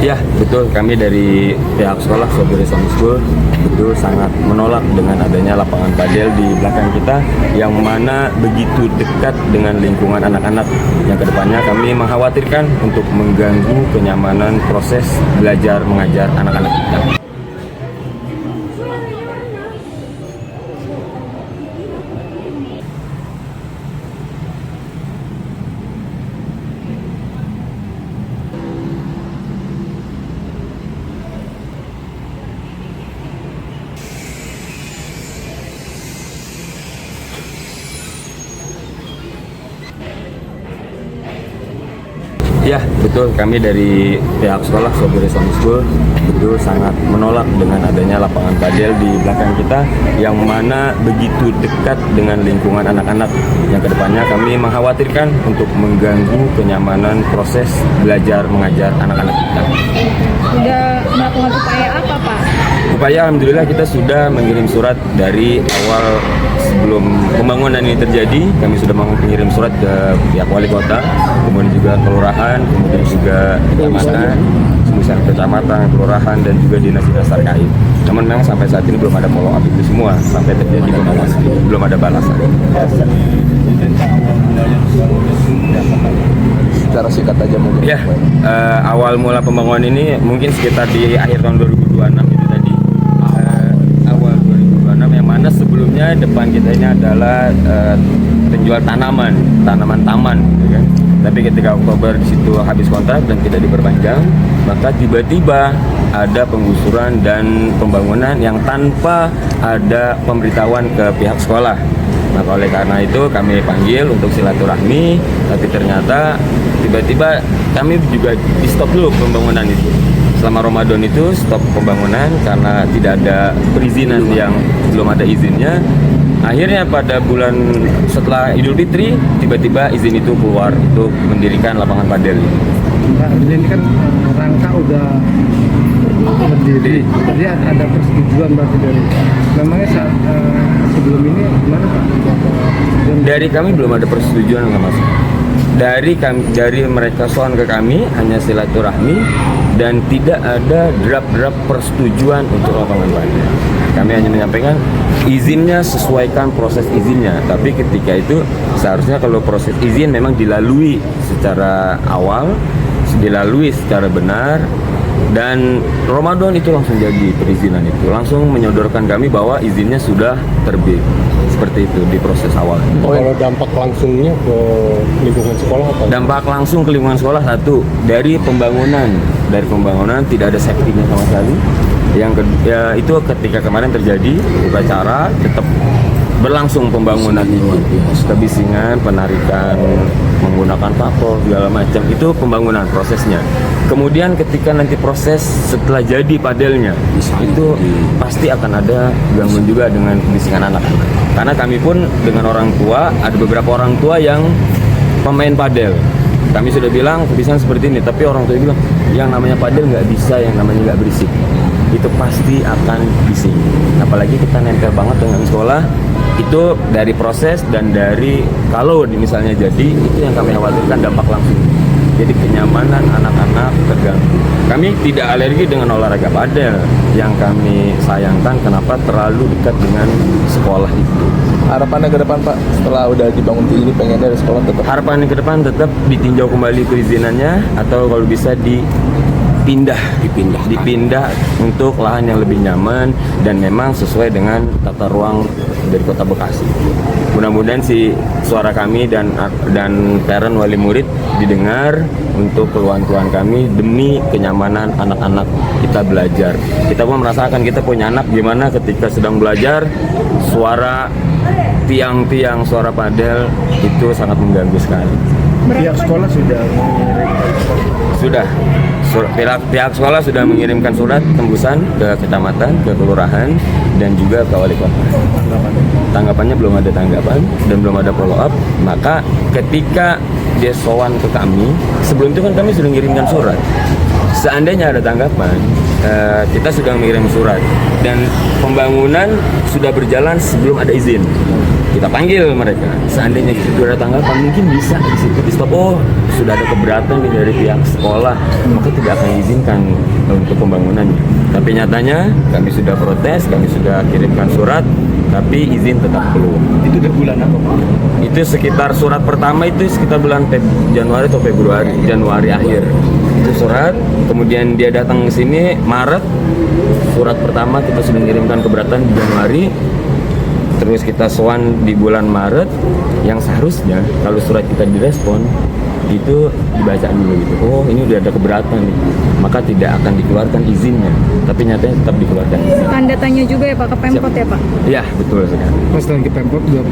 Ya, betul. Kami dari pihak sekolah Sobiri Islamic School betul sangat menolak dengan adanya lapangan padel di belakang kita yang mana begitu dekat dengan lingkungan anak-anak yang kedepannya kami mengkhawatirkan untuk mengganggu kenyamanan proses belajar mengajar anak-anak kita. Ya, betul. Kami dari pihak sekolah Sobiri Islamic School betul sangat menolak dengan adanya lapangan padel di belakang kita yang mana begitu dekat dengan lingkungan anak-anak yang kedepannya kami mengkhawatirkan untuk mengganggu kenyamanan proses belajar mengajar anak-anak kita. Sudah melakukan upaya apa, Pak? Upaya, alhamdulillah kita sudah mengirim surat dari awal sebelum pembangunan ini terjadi. Kami sudah mengirim surat ke pihak wali kota, kemudian juga kelurahan, kemudian juga kecamatan, semua kecamatan, kelurahan, dan juga dinas-dinas terkait. Namun memang sampai saat ini belum ada follow up itu semua sampai terjadi pembangunan, belum ada balasan. Secara singkat aja mungkin. Ya, awal mula pembangunan ini mungkin sekitar di akhir tahun 2026 itu tadi. Awal 2026 yang mana sebelumnya depan kita ini adalah penjual tanaman taman, gitu kan. Tapi ketika Oktober di situ habis kontrak dan tidak diperpanjang, maka tiba-tiba ada penggusuran dan pembangunan yang tanpa ada pemberitahuan ke pihak sekolah. Maka oleh karena itu kami panggil untuk silaturahmi, tapi ternyata tiba-tiba kami juga di stop dulu pembangunan itu. Selama Ramadan itu stop pembangunan karena tidak ada perizinan, yang belum ada izinnya. Akhirnya pada bulan setelah Idul Fitri tiba-tiba izin itu keluar untuk mendirikan lapangan padel. Pak, ini kan rangka udah berdiri, jadi ada persetujuan berarti dari. Memangnya saat sebelum ini gimana, Pak? Dari kami belum ada persetujuan, nggak Mas. Dari mereka soal ke kami hanya silaturahmi dan tidak ada draft persetujuan untuk lapangan padel. Kami hanya menyampaikan izinnya, sesuaikan proses izinnya. Tapi ketika itu seharusnya kalau proses izin memang dilalui secara awal, dilalui secara benar, dan Ramadan itu langsung jadi perizinan itu. Langsung menyodorkan kami bahwa izinnya sudah terbit. Seperti itu di proses awal. Kalau dampak langsungnya ke lingkungan sekolah apa? Dampak langsung ke lingkungan sekolah, satu, dari pembangunan tidak ada safety-nya sama sekali. Yang kedua itu ketika kemarin terjadi upacara tetap berlangsung pembangunan ini, kebisingan, penarikan menggunakan pakor segala macam, itu pembangunan prosesnya. Kemudian ketika nanti proses setelah jadi padelnya itu pasti akan ada gangguan juga dengan kebisingan anak-anak. Karena kami pun dengan orang tua, ada beberapa orang tua yang pemain padel. Kami sudah bilang kebisingan seperti ini, tapi orang tua bilang yang namanya padel nggak bisa, yang namanya nggak berisik. Itu pasti akan bising. Apalagi kita nempel banget dengan sekolah, itu dari proses dan dari kalau misalnya jadi, itu yang kami khawatirkan dampak langsung. Jadi kenyamanan anak-anak terganggu. Kami tidak alergi dengan olahraga padel, yang kami sayangkan kenapa terlalu dekat dengan sekolah itu. Harapannya ke depan, Pak, setelah udah dibangun ini pengennya dari sekolah tetap? Harapannya ke depan tetap ditinjau kembali perizinannya, atau kalau bisa dipindah untuk lahan yang lebih nyaman dan memang sesuai dengan tata ruang dari Kota Bekasi. Mudah-mudahan suara kami dan parent wali murid didengar untuk keluhan-keluhan kami demi kenyamanan anak-anak kita belajar. Kita pun merasakan, kita punya anak gimana ketika sedang belajar, suara tiang-tiang suara padel itu sangat mengganggu sekali. Pihak sekolah Sudah. Pihak sekolah sudah mengirimkan surat tembusan ke kecamatan, ke kelurahan, dan juga ke wali kota. Tanggapannya belum ada tanggapan dan belum ada follow up. Maka ketika dia sowan ke kami, sebelum itu kan kami sudah mengirimkan surat. Seandainya ada tanggapan, kita sudah mengirim surat dan pembangunan sudah berjalan sebelum ada izin. kita panggil mereka. Seandainya kita sudah ada tanggapan, mungkin bisa di situ di stop. Oh, sudah ada keberatan nih dari pihak sekolah, maka tidak akan diizinkan untuk pembangunannya. Tapi nyatanya kami sudah protes, kami sudah kirimkan surat, tapi izin tetap belum. Itu udah bulan apa Pak? Itu sekitar surat pertama itu sekitar bulan Januari atau Februari, Januari akhir. Itu surat, kemudian dia datang ke sini Maret. Surat pertama kita sudah mengirimkan keberatan di Januari. Terus kita sowan di bulan Maret, yang seharusnya kalau surat kita direspon itu dibaca dulu gitu. Oh, ini udah ada keberatan nih, maka tidak akan dikeluarkan izinnya. Tapi nyatanya tetap dikeluarkan izin. Tanda tanya juga ya Pak ke Pemkot ya Pak? Iya, betul sekali. Pas lagi Pemkot udah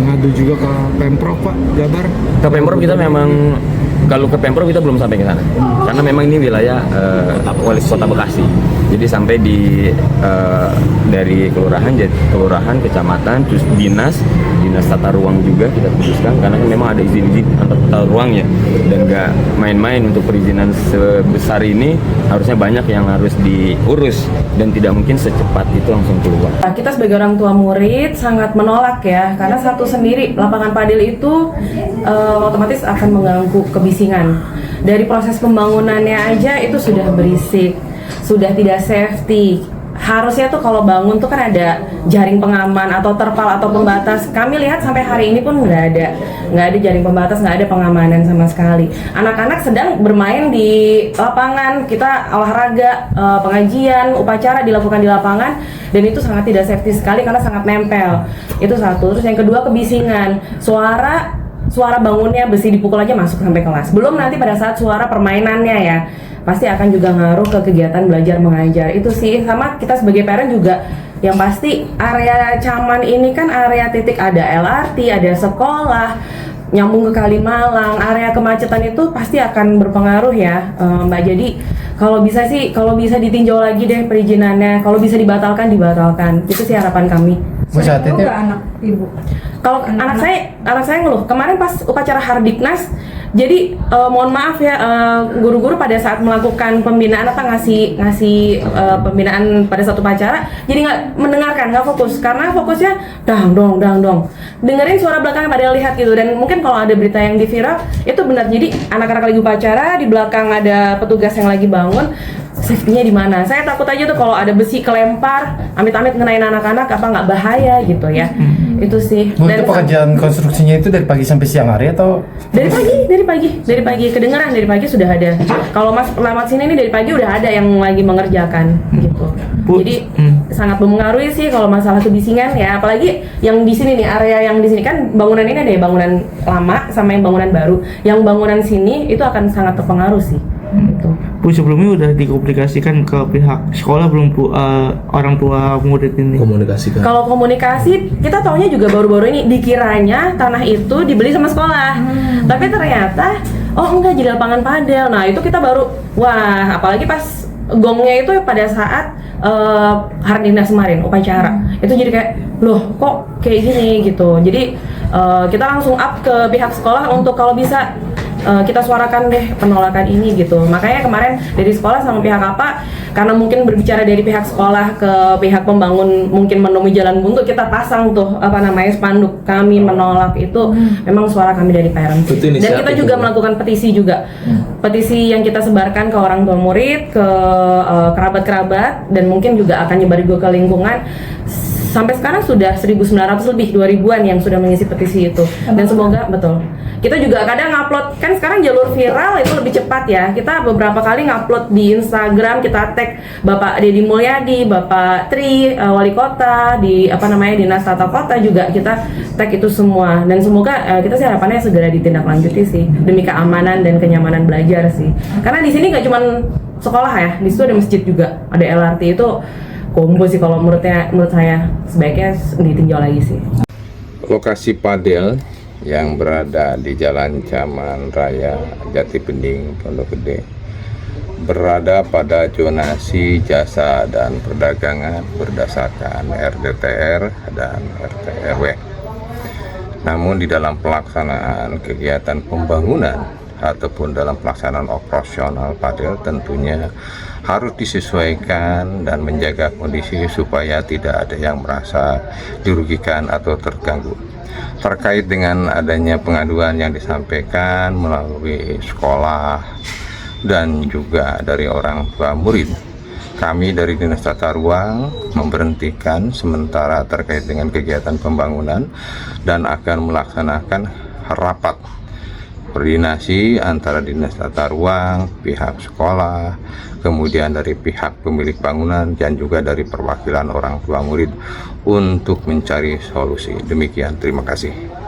ngadu juga ke Pemprov Pak Jabar. Ke Pemprov kita memang, kalau ke Pemprov kita belum sampai ke sana, karena memang ini wilayah wali kota Bekasi. Jadi sampai di dari kelurahan, kecamatan, terus dinas tata ruang juga kita putuskan, karena kan memang ada izin tata ruangnya dan nggak main-main untuk perizinan sebesar ini, harusnya banyak yang harus diurus dan tidak mungkin secepat itu langsung keluar. Kita sebagai orang tua murid sangat menolak ya, karena satu sendiri lapangan padel itu otomatis akan mengganggu kebisingan. Dari proses pembangunannya aja itu sudah berisik, sudah tidak safety. Harusnya tuh kalau bangun tuh kan ada jaring pengaman atau terpal atau pembatas. Kami lihat sampai hari ini pun nggak ada jaring pembatas, nggak ada pengamanan sama sekali. Anak-anak sedang bermain di lapangan, kita olahraga, pengajian, upacara dilakukan di lapangan, dan itu sangat tidak safety sekali karena sangat nempel. Itu satu. Terus yang kedua, kebisingan, suara bangunnya, besi dipukul aja masuk sampai kelas. Belum nanti pada saat suara permainannya ya, pasti akan juga ngaruh ke kegiatan belajar mengajar. Itu sih, sama kita sebagai parent juga yang pasti area Caman ini kan area titik ada LRT, ada sekolah, nyambung ke Kalimalang, area kemacetan itu pasti akan berpengaruh ya Mbak. Jadi kalau bisa ditinjau lagi deh perizinannya, kalau bisa dibatalkan. Itu sih harapan kami. Saat itu anak ibu. Kalau anak saya ngeluh kemarin pas upacara Hardiknas. Jadi mohon maaf ya, guru-guru pada saat melakukan pembinaan ngasih pembinaan pada satu upacara, jadi nggak mendengarkan, nggak fokus, karena fokusnya dang dong dengerin suara belakang pada lihat gitu. Dan mungkin kalau ada berita yang di viral itu benar, jadi anak-anak lagi upacara, di belakang ada petugas yang lagi bangun, safety-nya di mana? Saya takut aja tuh kalau ada besi kelempar, amit-amit ngenain anak-anak, apa nggak bahaya gitu ya. Itu sih. Dan itu pekerjaan konstruksinya itu dari pagi sampai siang hari atau? Dari pagi kedengeran, dari pagi sudah ada. Kalau Mas lewat sini nih dari pagi udah ada yang lagi mengerjakan gitu. Jadi sangat mempengaruhi sih kalau masalah kebisingan ya, apalagi yang di sini nih, area yang di sini kan bangunan ini ada ya, bangunan lama sama yang bangunan baru. Yang bangunan sini itu akan sangat terpengaruh sih. Gitu. Bu, sebelumnya udah dikomunikasikan ke pihak sekolah belum Bu, orang tua murid ini? Komunikasikan. Kalau komunikasi, kita taunya juga baru-baru ini, dikiranya tanah itu dibeli sama sekolah. Tapi ternyata, oh enggak, jadi lapangan padel. Nah itu kita baru, wah, apalagi pas gongnya itu pada saat Hardiknas kemarin, upacara. Itu jadi kayak, loh kok kayak gini gitu. Jadi kita langsung up ke pihak sekolah untuk kalau bisa kita suarakan deh penolakan ini gitu. Makanya kemarin dari sekolah sama pihak apa, karena mungkin berbicara dari pihak sekolah ke pihak pembangun mungkin menemui jalan buntu, kita pasang tuh spanduk kami menolak. Itu memang suara kami dari parents. Dan kita juga melakukan petisi juga. Petisi yang kita sebarkan ke orang tua murid, ke kerabat-kerabat, dan mungkin juga akan nyebar juga ke lingkungan. Sampai sekarang sudah 1.900 lebih, 2.000-an yang sudah mengisi petisi itu. Dan semoga betul. Kita juga kadang ngupload, kan sekarang jalur viral itu lebih cepat ya. Kita beberapa kali ngupload di Instagram, kita tag Bapak Deddy Mulyadi, Bapak Tri, Wali Kota, di Dinas Tata Kota juga kita tag itu semua. Dan semoga kita sih harapannya segera ditindaklanjuti sih, demi keamanan dan kenyamanan belajar sih. Karena di sini nggak cuma sekolah ya, di situ ada masjid juga, ada LRT. Itu kombo sih kalau menurut saya sebaiknya ditinjau lagi sih. Lokasi padel yang berada di Jalan Caman Raya, Jati Bening, Pondok Gede, berada pada zonasi jasa dan perdagangan berdasarkan RDTR dan RT/RW. Namun di dalam pelaksanaan kegiatan pembangunan ataupun dalam pelaksanaan operasional padel tentunya harus disesuaikan dan menjaga kondisi supaya tidak ada yang merasa dirugikan atau terganggu. Terkait dengan adanya pengaduan yang disampaikan melalui sekolah dan juga dari orang tua murid, kami dari Dinas Tata Ruang memberhentikan sementara terkait dengan kegiatan pembangunan dan akan melaksanakan rapat koordinasi antara Dinas Tata Ruang, pihak sekolah, kemudian dari pihak pemilik bangunan dan juga dari perwakilan orang tua murid untuk mencari solusi. Demikian, terima kasih.